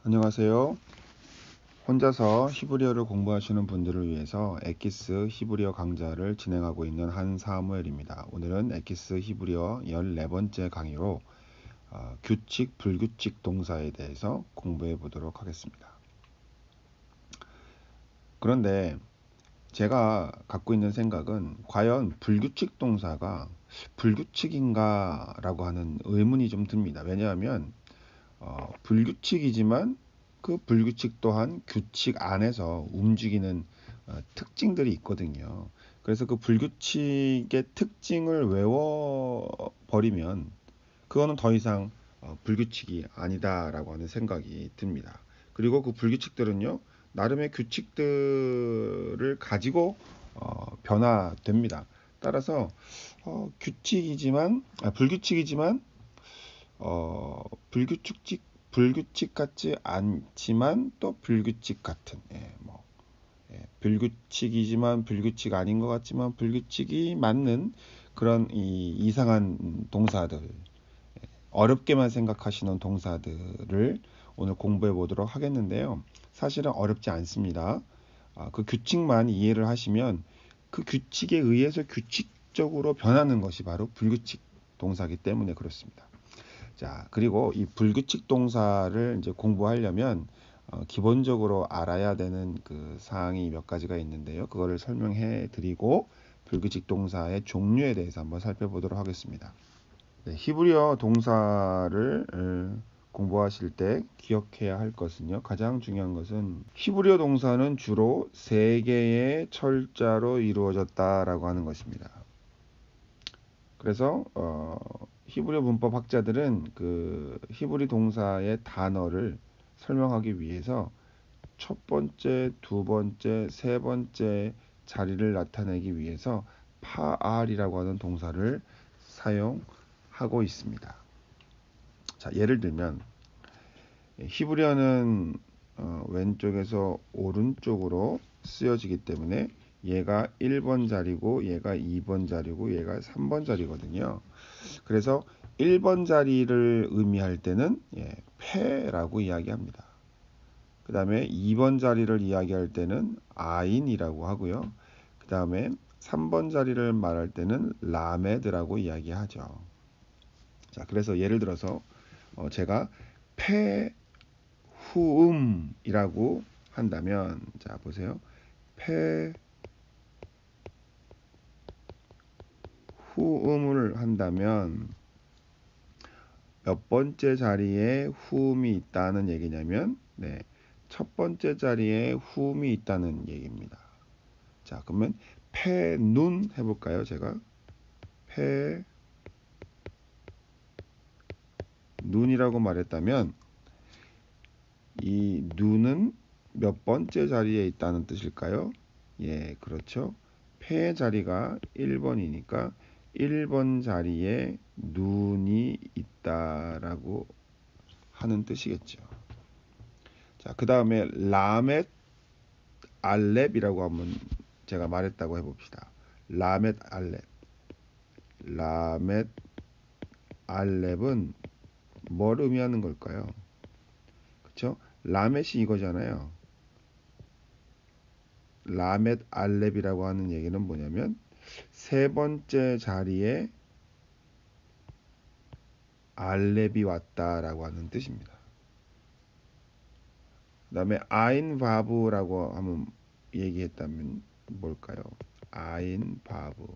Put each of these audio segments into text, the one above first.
안녕하세요. 혼자서 히브리어를 공부하시는 분들을 위해서 엑기스 히브리어 강좌를 진행하고 있는 한사무엘입니다. 오늘은 엑기스 히브리어 14번째 강의로 규칙, 불규칙 동사에 대해서 공부해 보도록 하겠습니다. 그런데 제가 갖고 있는 생각은 과연 불규칙 동사가 불규칙인가 라고 하는 의문이 좀 듭니다. 왜냐하면 불규칙이지만 그 불규칙 또한 규칙 안에서 움직이는 특징들이 있거든요. 그래서 그 불규칙의 특징을 외워버리면 그거는 더 이상 불규칙이 아니다라고 하는 생각이 듭니다. 그리고 그 불규칙들은요, 나름의 규칙들을 가지고 변화됩니다. 따라서 불규칙이지만 불규칙 같지 않지만 또 불규칙 같은, 불규칙이지만 불규칙 아닌 것 같지만 불규칙이 맞는 그런 이상한 동사들, 어렵게만 생각하시는 동사들을 오늘 공부해 보도록 하겠는데요. 사실은 어렵지 않습니다. 그 규칙만 이해를 하시면 그 규칙에 의해서 규칙적으로 변하는 것이 바로 불규칙 동사이기 때문에 그렇습니다. 자, 그리고 이 불규칙 동사를 이제 공부하려면 기본적으로 알아야 되는 그 사항이 몇 가지가 있는데요. 그거를 설명해 드리고 불규칙 동사의 종류에 대해서 한번 살펴보도록 하겠습니다. 네, 히브리어 동사를 공부하실 때 기억해야 할 것은요. 가장 중요한 것은 히브리어 동사는 주로 세 개의 철자로 이루어졌다라고 하는 것입니다. 그래서 히브리어 문법 학자들은 그 히브리 동사의 단어를 설명하기 위해서 첫 번째, 두 번째, 세 번째 자리를 나타내기 위해서 파알이라고 하는 동사를 사용하고 있습니다. 자, 예를 들면 히브리어는 왼쪽에서 오른쪽으로 쓰여지기 때문에 얘가 1번 자리고 얘가 2번 자리고 얘가 3번 자리거든요. 그래서 1번 자리를 의미할 때는 패라고 이야기합니다. 그 다음에 2번 자리를 이야기할 때는 아인이라고 하고요. 그 다음에 3번 자리를 말할 때는 라메드라고 이야기하죠. 자, 그래서 예를 들어서 제가 패후음이라고 한다면, 자 보세요. 패후음을 한다면 몇 번째 자리에 후음이 있다는 얘기냐면, 첫 번째 자리에 후음이 있다는 얘기입니다. 자, 그러면 패눈 해볼까요? 제가 패눈이라고 말했다면 이 눈은 몇 번째 자리에 있다는 뜻일까요? 예, 그렇죠. 패의 자리가 1번이니까 1번 자리에 눈이 있다라고 하는 뜻이겠죠. 자, 그 다음에 라멧 알렙이라고 한번 제가 말했다고 해봅시다. 라멧 알렙. 라멧 알렙은 뭘 의미하는 걸까요? 그렇죠? 라멧이 이거잖아요. 라멧 알렙이라고 하는 얘기는 뭐냐면 세 번째 자리에 알렙이 왔다라고 하는 뜻입니다. 그 다음에 아인 바브라고 한번 얘기했다면 뭘까요? 아인 바브.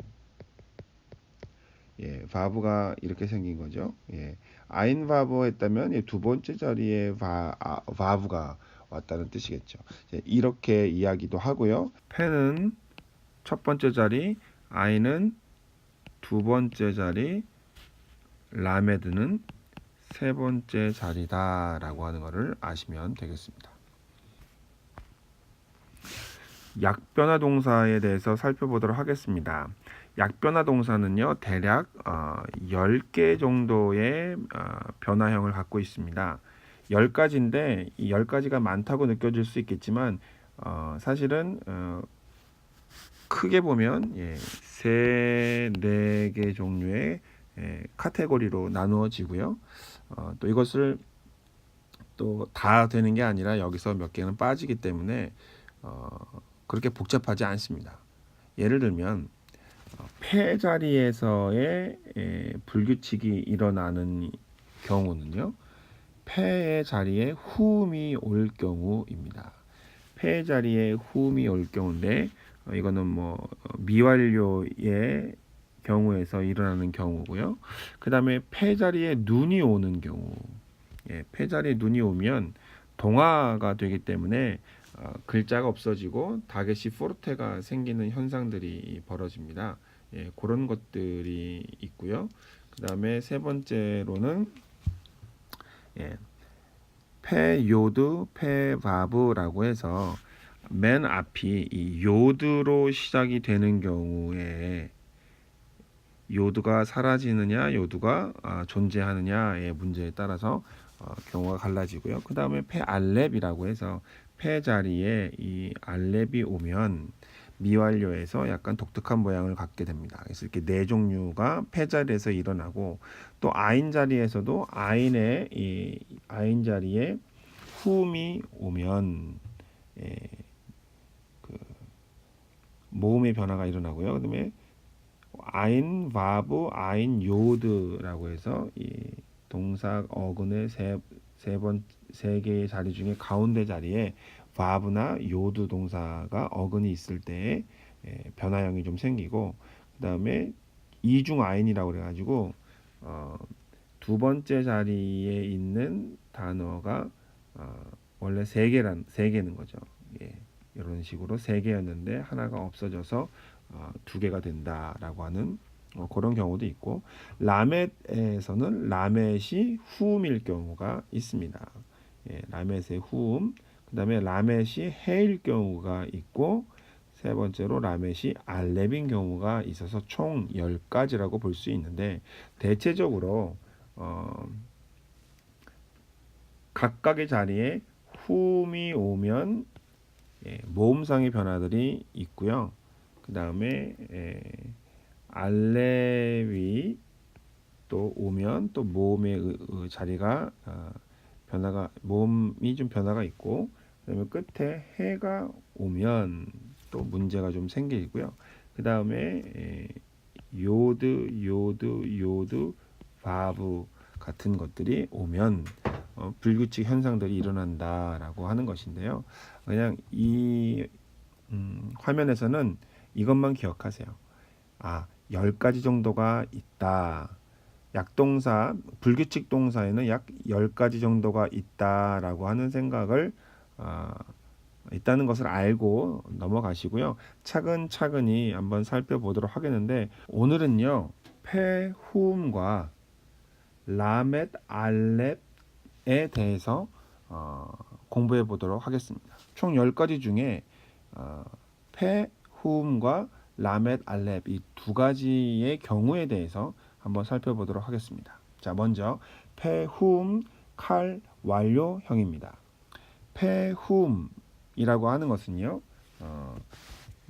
예, 바브가 이렇게 생긴 거죠. 예, 아인 바브 했다면 두 번째 자리에 바브가 왔다는 뜻이겠죠. 이렇게 이야기도 하고요. 펜은 첫 번째 자리, 아인은 두 번째 자리, 라메드는 세 번째 자리다라고 하는 것을 아시면 되겠습니다. 약변화 동사에 대해서 살펴보도록 하겠습니다. 약변화 동사는요, 대략 10개 정도의 변화형을 갖고 있습니다. 10가지인데 이 10가지가 많다고 느껴질 수 있겠지만 사실은 크게 보면 4개 종류의 카테고리로 나누어지고요. 또 이것을 또 다 되는 게 아니라 여기서 몇 개는 빠지기 때문에 그렇게 복잡하지 않습니다. 예를 들면 폐 자리에서의 불규칙이 일어나는 경우는요. 폐의 자리에 후음이 올 경우입니다. 폐 자리에 후음이 올 경우인데 이거는 뭐 미완료의 경우에서 일어나는 경우고요. 그 다음에 폐 자리에 눈이 오는 경우, 폐 자리에 눈이 오면 동화가 되기 때문에 글자가 없어지고 다게시 포르테가 생기는 현상들이 벌어집니다. 그런 것들이 있고요. 그 다음에 세 번째로는 폐요드, 폐바브라고 해서 맨 앞이 이 요드로 시작이 되는 경우에 요드가 사라지느냐, 요드가 존재하느냐의 문제에 따라서 경우가 갈라지고요. 그 다음에 폐알렙이라고 해서 폐 자리에 이 알렙이 오면 미완료에서 약간 독특한 모양을 갖게 됩니다. 그래서 이렇게 네 종류가 폐 자리에서 일어나고 또 아인 자리에서도 아인의 이 아인 자리에 후음이 오면 그 모음의 변화가 일어나고요. 그다음에 아인 바브, 아인 요드라고 해서 이 동사 어근의 세 개의 자리 중에 가운데 자리에 바브나 요드 동사가 어근이 있을 때 변화형이 좀 생기고 그다음에 이중 아인이라고 그래가지고 두 번째 자리에 있는 단어가 원래 세 개는 거죠. 이런 식으로 세 개였는데 하나가 없어져서 두 개가 된다라고 하는 그런 경우도 있고 라멧에서는 라멧이 후음일 경우가 있습니다. 라멧의 후음, 그 다음에 라멧이 해일 경우가 있고 세 번째로 라멧이 알렙인 경우가 있어서 총 10가지라고 볼 수 있는데 대체적으로 각각의 자리에 후음이 오면 모음상의 변화들이 있고요. 그 다음에 알렙이 또 오면 또 모음의 자리가 변화가 모음이 좀 변화가 있고 그다음에 끝에 해가 오면 또 문제가 좀 생기고요. 그 다음에 요드, 바브 같은 것들이 오면 불규칙 현상들이 일어난다라고 하는 것인데요. 그냥 이 화면에서는 이것만 기억하세요. 10가지 정도가 있다. 약동사, 불규칙 동사에는 약 10가지 정도가 있다라고 하는 생각을 있다는 것을 알고 넘어가시고요. 차근차근히 한번 살펴보도록 하겠는데 오늘은요. 폐, 후음과 라멧, 알렙에 대해서 공부해 보도록 하겠습니다. 총 10가지 중에 폐, 후음과 라멧, 알렙 이 두 가지의 경우에 대해서 한번 살펴보도록 하겠습니다. 자, 먼저 폐, 후음, 칼, 완료형입니다. 폐, 후음이라고 하는 것은요.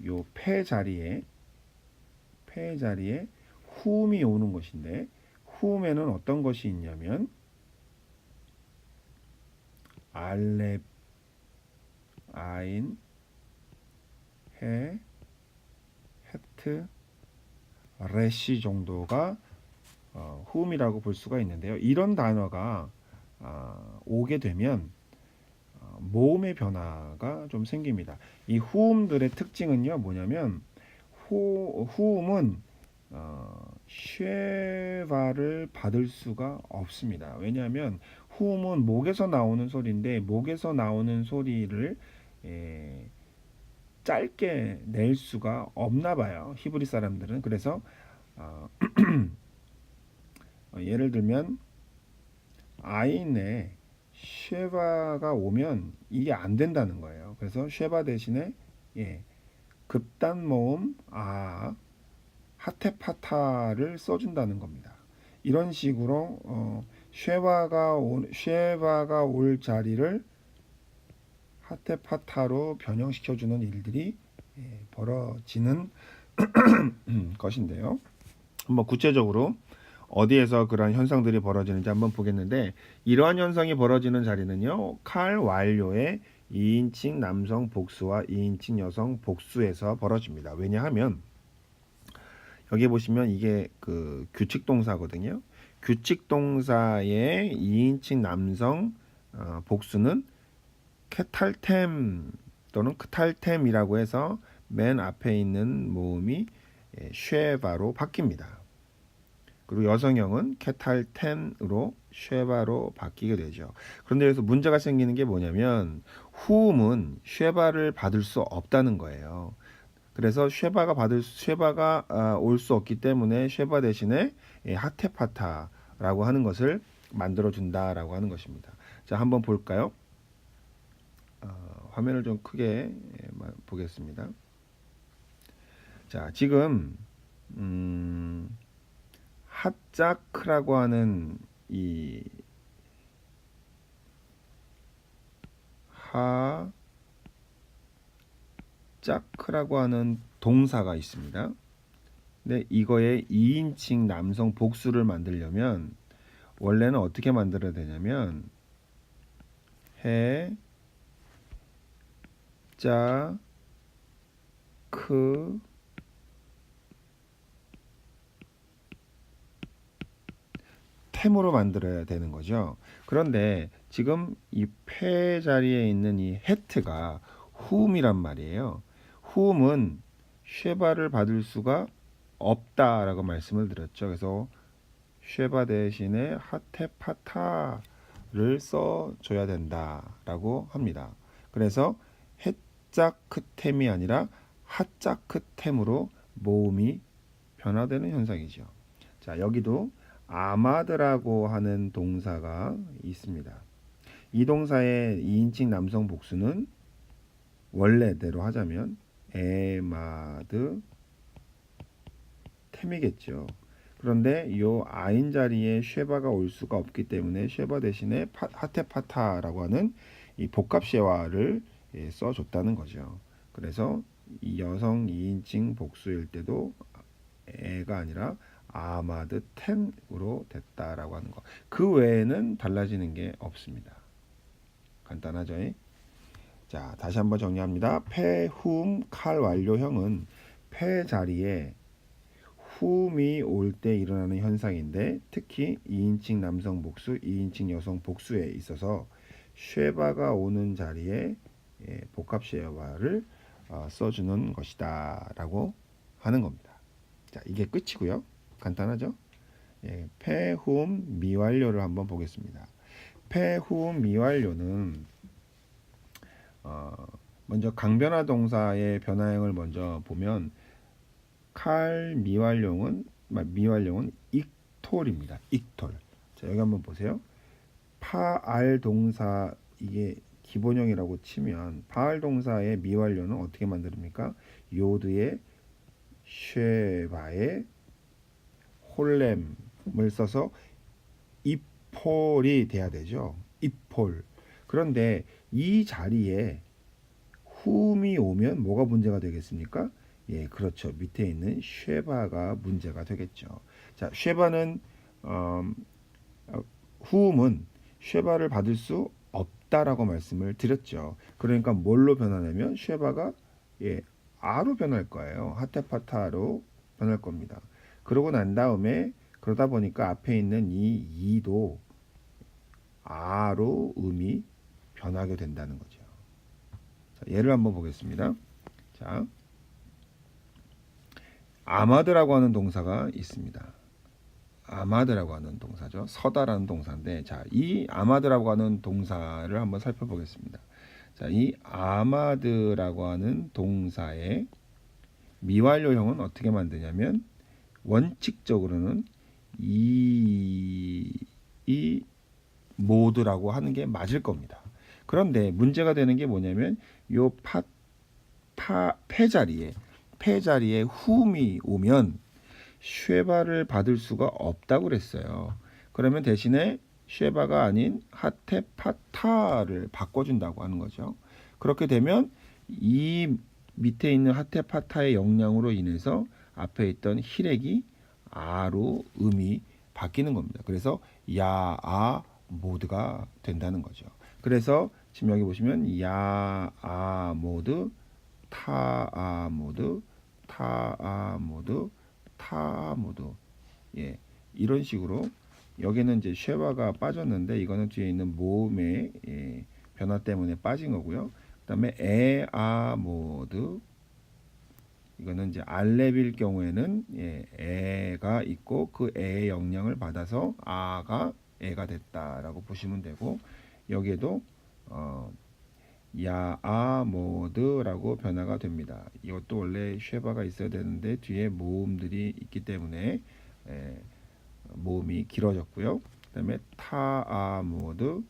요 폐 자리에 후음이 오는 것인데 후음에는 어떤 것이 있냐면 알렙, 아인, 해, 헤트, 레시 정도가 후음이라고 볼 수가 있는데요. 이런 단어가 오게 되면 모음의 변화가 좀 생깁니다. 이 후음들의 특징은요, 뭐냐면 후음은 쉐바를 받을 수가 없습니다. 왜냐하면 후음은 목에서 나오는 소리인데 목에서 나오는 소리를 짧게 낼 수가 없나 봐요. 히브리 사람들은. 그래서 예를 들면 아인에 쉐바가 오면 이게 안 된다는 거예요. 그래서 쉐바 대신에 급단 모음 하테파타를 써준다는 겁니다. 이런 식으로 쉐바가 올 자리를 하테파타로 변형시켜주는 일들이 벌어지는 것인데요. 한번 구체적으로 어디에서 그런 현상들이 벌어지는지 한번 보겠는데, 이러한 현상이 벌어지는 자리는요, 칼 완료의 2인칭 남성 복수와 2인칭 여성 복수에서 벌어집니다. 왜냐하면 여기 보시면 이게 그 규칙 동사거든요. 규칙 동사의 2인칭 남성 복수는 케탈템 또는 크탈템이라고 해서 맨 앞에 있는 모음이 쉐바로 바뀝니다. 그리고 여성형은 케탈템으로 쉐바로 바뀌게 되죠. 그런데 여기서 문제가 생기는 게 뭐냐면 후음은 쉐바를 받을 수 없다는 거예요. 그래서 쉐바가 올 수 없기 때문에 쉐바 대신에 하테파타라고 하는 것을 만들어 준다라고 하는 것입니다. 자, 한번 볼까요? 화면을 좀 크게 보겠습니다. 자, 지금 핫자크라고 하는 이 짝크라고 하는 동사가 있습니다. 근데 이거의 2인칭 남성 복수를 만들려면 원래는 어떻게 만들어야 되냐면 해, 자, 크, 템으로 만들어야 되는 거죠. 그런데 지금 이 패 자리에 있는 이 헤트가 후음이란 말이에요. 후음은 쉐바를 받을 수가 없다라고 말씀을 드렸죠. 그래서 쉐바 대신에 하테파타를 써줘야 된다라고 합니다. 그래서 헤짜크템이 아니라 하짜크템으로 모음이 변화되는 현상이죠. 자, 여기도 아마드라고 하는 동사가 있습니다. 이 동사의 2인칭 남성 복수는 원래대로 하자면 에마드 템이겠죠. 그런데 이 아인 자리에 쉐바가 올 수가 없기 때문에 쉐바 대신에 하테파타라고 하는 이 복합 쉐와를 써줬다는 거죠. 그래서 이 여성 2인칭 복수일 때도 에가 아니라 아마드 10으로 됐다라고 하는 거. 그 외에는 달라지는 게 없습니다. 간단하죠? 자, 다시 한번 정리합니다. 패, 훔, 칼 완료형은 패 자리에 훔이 올 때 일어나는 현상인데 특히 2인칭 남성 복수, 2인칭 여성 복수에 있어서 쉐바가 오는 자리에 복합 쉐바를 써주는 것이다 라고 하는 겁니다. 자, 이게 끝이고요. 간단하죠? 패, 훔, 미완료를 한번 보겠습니다. 패, 훔, 미완료는 먼저 강변화 동사의 변화형을 먼저 보면 칼 미완료는 익톨입니다. 익톨. 자, 여기 한번 보세요. 파알 동사 이게 기본형이라고 치면 파알 동사의 미완료는 어떻게 만듭니까? 요드의 쉐바의 홀렘을 써서 이폴이 돼야 되죠. 이폴. 그런데 이 자리에 훔이 오면 뭐가 문제가 되겠습니까? 예, 그렇죠. 밑에 있는 쉐바가 문제가 되겠죠. 자, 쉐바는 훔은 쉐바를 받을 수 없다라고 말씀을 드렸죠. 그러니까 뭘로 변하냐면 쉐바가 아로 변할 거예요. 하테파타로 변할 겁니다. 그러고 난 다음에 그러다 보니까 앞에 있는 이 이도 아로 음이 변하게 된다는 거죠. 자, 예를 한번 보겠습니다. 자, 아마드라고 하는 동사가 있습니다. 아마드라고 하는 동사죠. 서다라는 동사인데, 자, 이 아마드라고 하는 동사를 한번 살펴보겠습니다. 자, 이 아마드라고 하는 동사의 미완료형은 어떻게 만드냐면 원칙적으로는 이 모드라고 하는 게 맞을 겁니다. 그런데 문제가 되는 게 뭐냐면 요 패 자리에 훔이 오면 쉐바를 받을 수가 없다고 그랬어요. 그러면 대신에 쉐바가 아닌 하테파타를 바꿔준다고 하는 거죠. 그렇게 되면 이 밑에 있는 하테파타의 영향으로 인해서 앞에 있던 히렉이 아로 음이 바뀌는 겁니다. 그래서 야, 모드가 된다는 거죠. 그래서 지금 여기 보시면 야, 모드, 타, 모드, 타, 모드, 타, 모드. 예, 이런 식으로 여기는 이제 쉐바가 빠졌는데 이거는 뒤에 있는 모음의 변화 때문에 빠진 거고요. 그다음에 모드, 이거는 이제 알렙일 경우에는 에가 있고 그 에의 영향을 받아서 아가 에가 됐다라고 보시면 되고, 여기에도 모드라고 변화가 됩니다. 이것도 원래 쉐바가 있어야 되는데 뒤에 모음들이 있기 때문에 모음이 길어졌고요. 그다음에 모드,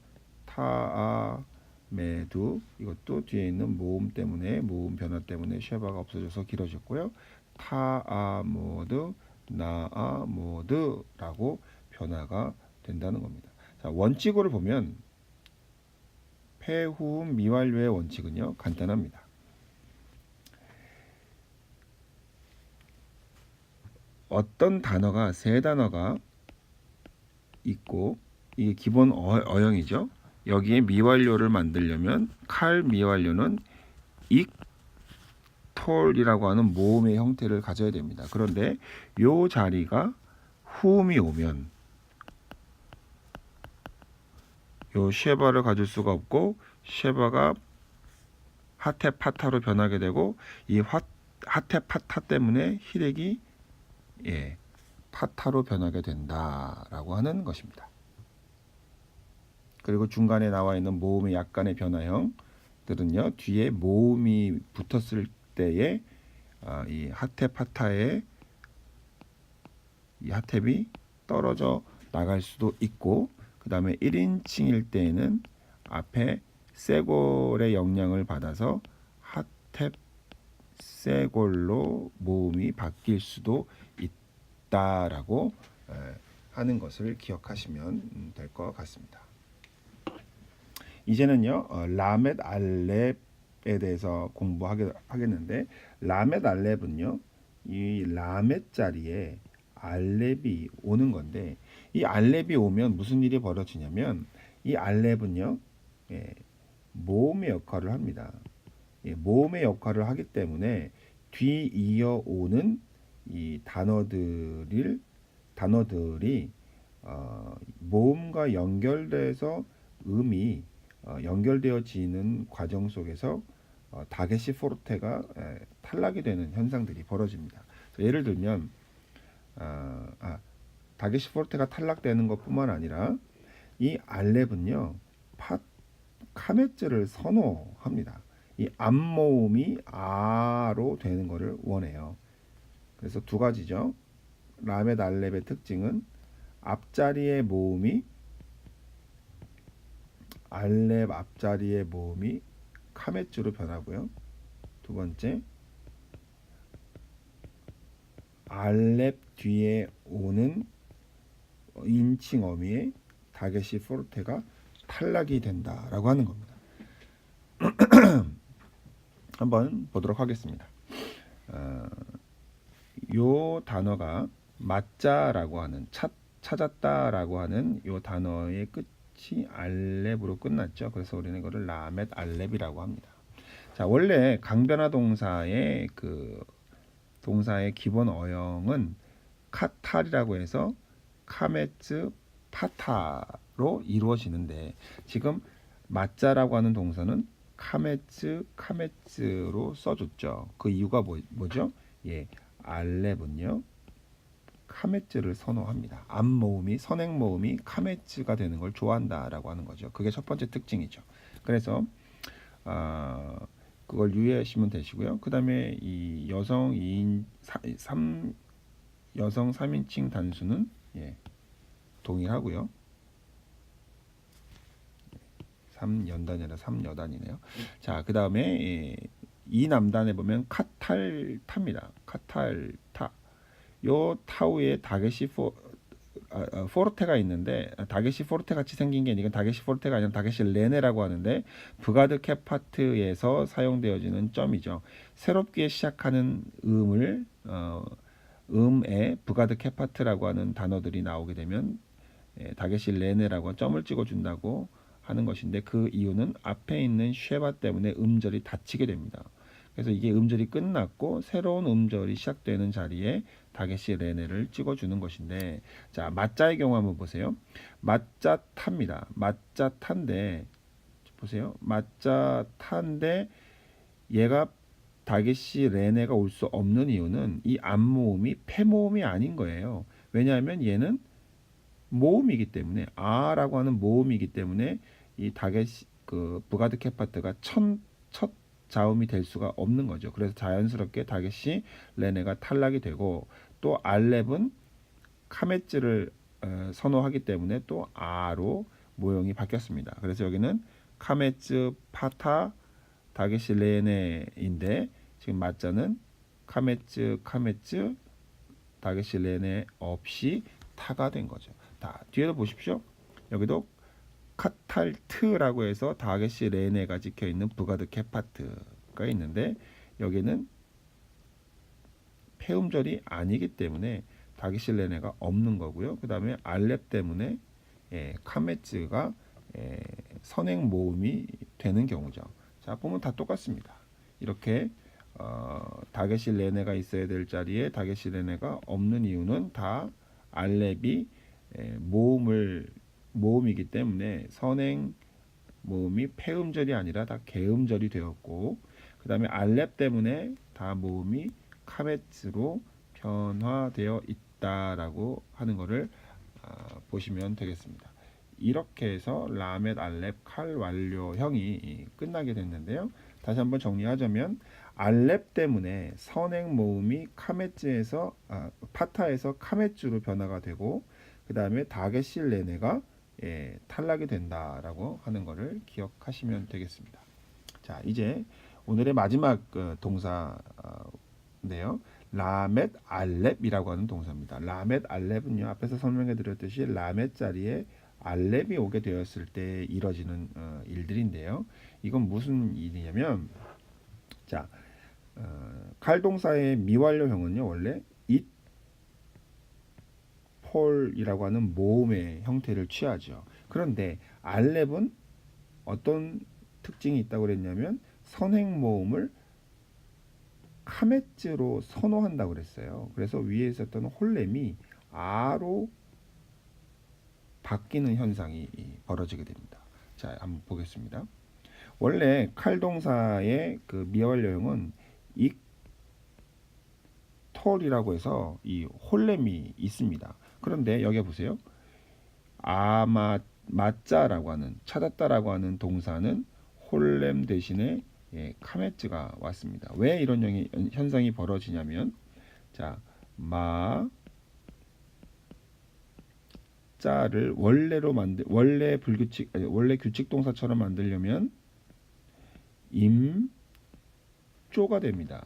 메두, 이것도 뒤에 있는 모음 때문에, 모음 변화 때문에 쉐바가 없어져서 길어졌고요. 모드, 모드라고 변화가 된다는 겁니다. 자, 원칙으로 보면 폐후음 미완료의 원칙은요, 간단합니다. 어떤 단어가, 세 단어가 있고 이게 기본 어형이죠. 여기에 미완료를 만들려면 칼 미완료는 익톨이라고 하는 모음의 형태를 가져야 됩니다. 그런데 요 자리가 후음이 오면 요 쉐바를 가질 수가 없고 쉐바가 하테파타로 변하게 되고, 이 하테파타 때문에 히렉이 파타로 변하게 된다라고 하는 것입니다. 그리고 중간에 나와 있는 모음의 약간의 변화형들은요, 뒤에 모음이 붙었을 때에 이 하테파타의 이 하텝이 떨어져 나갈 수도 있고, 그 다음에 1인칭일 때에는 앞에 세골의 영향을 받아서 하텝 세골로 모음이 바뀔 수도 있다라고 하는 것을 기억하시면 될 것 같습니다. 이제는요, 라멧 알렙에 대해서 공부하겠는데, 라멧 알렙은요, 이 라멧 자리에 알렙이 오는 건데, 이 알렙이 오면 무슨 일이 벌어지냐면, 이 알렙은요, 모음의 역할을 합니다. 모음의 역할을 하기 때문에 뒤 이어 오는 이 단어들이 모음과 연결돼서 음이 연결되어지는 과정 속에서 다게시 포르테가 탈락이 되는 현상들이 벌어집니다. 예를 들면 다게시 포르테가 탈락되는 것뿐만 아니라 이 알렙은요, 카메츠를 선호합니다. 이 앞모음이 아로 되는 것을 원해요. 그래서 두 가지죠. 라멧 알렙의 특징은 앞자리의 모음이, 알렙 앞자리의 모음이 카메츠로 변하고요. 두 번째, 알렙 뒤에 오는 인칭 어미의 다게시 포르테가 탈락이 된다라고 하는 겁니다. 한번 보도록 하겠습니다. 요 단어가 맞자라고 하는, 찾았다라고 하는 요 단어의 끝이 알렙으로 끝났죠. 그래서 우리는 이거를 라멧 알렙이라고 합니다. 자, 원래 강변화 동사의 동사의 기본 어형은 카탈이라고 해서 카메츠 파타로 이루어지는데, 지금 맞자라고 하는 동사는 카메츠로 써줬죠. 그 이유가 뭐죠? 알렙은요, 카메츠를 선호합니다. 앞모음이, 선행모음이 카메츠가 되는 걸 좋아한다라고 하는 거죠. 그게 첫 번째 특징이죠. 그래서 그걸 유의하시면 되시고요. 그 다음에 이 여성 3인칭 단수는 동일하고요. 3연단이 아니라 3여단이네요. 자, 그 다음에 이 남단에 보면 카탈타입니다. 카탈타. 요 타우에 다게시 포르테가 있는데, 다게시 포르테 같이 생긴 게 아니고 다게시 포르테가 아니라 다게시 레네라고 하는데, 브가드 케파트에서 사용되어지는 점이죠. 새롭게 시작하는 음을 음에 부가드 케파트라고 하는 단어들이 나오게 되면 다게시 레네라고 점을 찍어준다고 하는 것인데, 그 이유는 앞에 있는 쉐바 때문에 음절이 닫히게 됩니다. 그래서 이게 음절이 끝났고 새로운 음절이 시작되는 자리에 다게시 레네를 찍어주는 것인데, 자, 맞자의 경우 한번 보세요. 맞자 타입니다. 맞자 탄데 보세요. 맞자 탄데 얘가 다게시 레네가 올 수 없는 이유는 이 앞모음이 패모음이 아닌 거예요. 왜냐하면 얘는 모음이기 때문에, 아라고 하는 모음이기 때문에 이 다게시 그 부가드 케파트가 첫 자음이 될 수가 없는 거죠. 그래서 자연스럽게 다게시 레네가 탈락이 되고, 또 알렙은 카메츠를 선호하기 때문에 또 아로 모형이 바뀌었습니다. 그래서 여기는 카메츠 파타 다게시 레네인데, 지금 맞자는 카메츠 다게시 레네 없이 타가 된 거죠. 다 뒤에도 보십시오. 여기도 카탈트라고 해서 다게시 레네가 찍혀 있는 부가드 케파트가 있는데, 여기는 폐음절이 아니기 때문에 다게시 레네가 없는 거고요. 그 다음에 알렙 때문에 카메츠가 선행 모음이 되는 경우죠. 자, 보면 다 똑같습니다. 이렇게 다게시 레네가 있어야 될 자리에 다게시 레네가 없는 이유는 다 알렙이 모음이기 때문에 선행 모음이 폐음절이 아니라 다 개음절이 되었고, 그 다음에 알렙 때문에 다 모음이 카메츠로 변화되어 있다라고 하는 것을 보시면 되겠습니다. 이렇게 해서 라멧 알렙 칼 완료형이 끝나게 됐는데요. 다시 한번 정리하자면, 알렙 때문에 선행 모음이 카메츠에서 파타에서 카메츠로 변화가 되고, 그 다음에 다게시 레네가 탈락이 된다라고 하는 것을 기억하시면 되겠습니다. 자, 이제 오늘의 마지막 동사인데요. 라멧 알렙이라고 하는 동사입니다. 라멧 알렙은요, 앞에서 설명해 드렸듯이 라멧 자리에 알렙이 오게 되었을 때 이뤄지는 일들인데요. 이건 무슨 일이냐면, 자, 칼 동사의 미완료형은요, 원래 it, 폴이라고 하는 모음의 형태를 취하죠. 그런데 알렙은 어떤 특징이 있다고 그랬냐면, 선행 모음을 카메츠로 선호한다고 그랬어요. 그래서 위에 있었던 홀렘이 아로 바뀌는 현상이 벌어지게 됩니다. 자, 한번 보겠습니다. 원래 칼 동사의 그 미완료형은 이톨이라고 해서 이 홀렘이 있습니다. 그런데 여기 보세요. 맞자라고 하는, 찾았다라고 하는 동사는 홀렘 대신에 카메츠가 왔습니다. 왜 이런 현상이 벌어지냐면, 자, 자를 원래 규칙 동사처럼 만들려면 임조가 됩니다.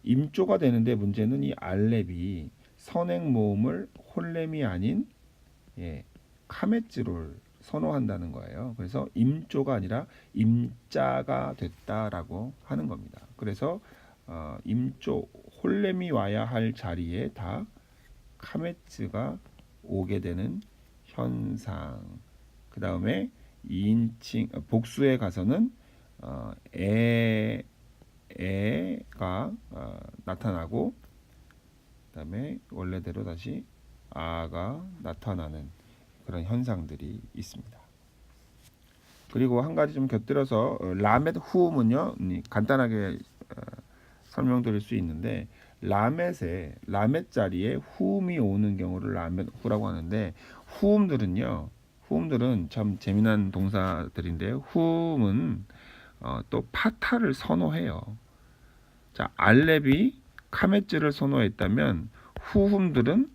임조가 되는데, 문제는 이 알렙이 선행 모음을 홀렘이 아닌 카메츠를 선호한다는 거예요. 그래서 임조가 아니라 임자가 됐다라고 하는 겁니다. 그래서 임조 홀렘이 와야 할 자리에 다 카메츠가 오게 되는 현상. 그 다음에 2인칭 복수에 가서는 에가 나타나고, 그 다음에 원래대로 다시 아가 나타나는 그런 현상들이 있습니다. 그리고 한 가지 좀 곁들여서 라멧 후음은요, 간단하게 설명드릴 수 있는데, 라멧 자리에 후음이 오는 경우를 라멧 후라고 하는데, 후음들은 참 재미난 동사들인데, 후음은 또 파타를 선호해요. 자, 알렙이 카메츠를 선호했다면 후음들은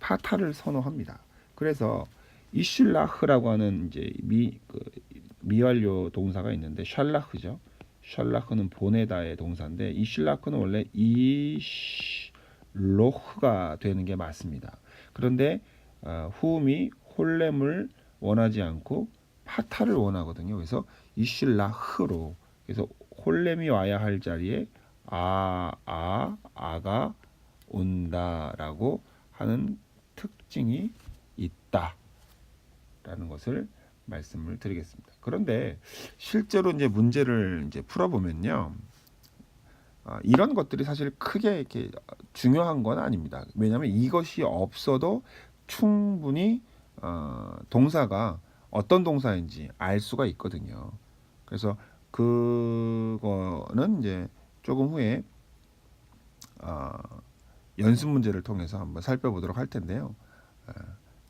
파타를 선호합니다. 그래서 이슐라흐라고 하는 이제 미완료 동사가 있는데, 샬라흐죠. 샬라흐는 보내다의 동사인데, 이슐라흐는 원래 이로흐가 되는 게 맞습니다. 그런데 후음이 홀렘을 원하지 않고 파타를 원하거든요. 그래서 이슐라흐로, 그래서 홀렘이 와야 할 자리에 아가 온다라고 하는 특징이 있다라는 것을 말씀을 드리겠습니다. 그런데 실제로 이제 문제를 이제 풀어보면요, 이런 것들이 사실 크게 이렇게 중요한 건 아닙니다. 왜냐하면 이것이 없어도 충분히 동사가 어떤 동사인지 알 수가 있거든요. 그래서 그거는 이제 조금 후에 어, 연습 문제를 통해서 한번 살펴보도록 할 텐데요. 어,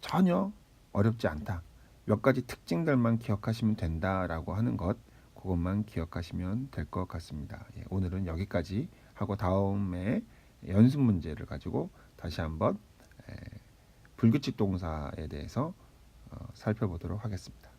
전혀 어렵지 않다. 몇 가지 특징들만 기억하시면 된다라고 하는 것, 그것만 기억하시면 될 것 같습니다. 예, 오늘은 여기까지 하고 다음에 연습 문제를 가지고 다시 한번 불규칙 동사에 대해서 살펴보도록 하겠습니다.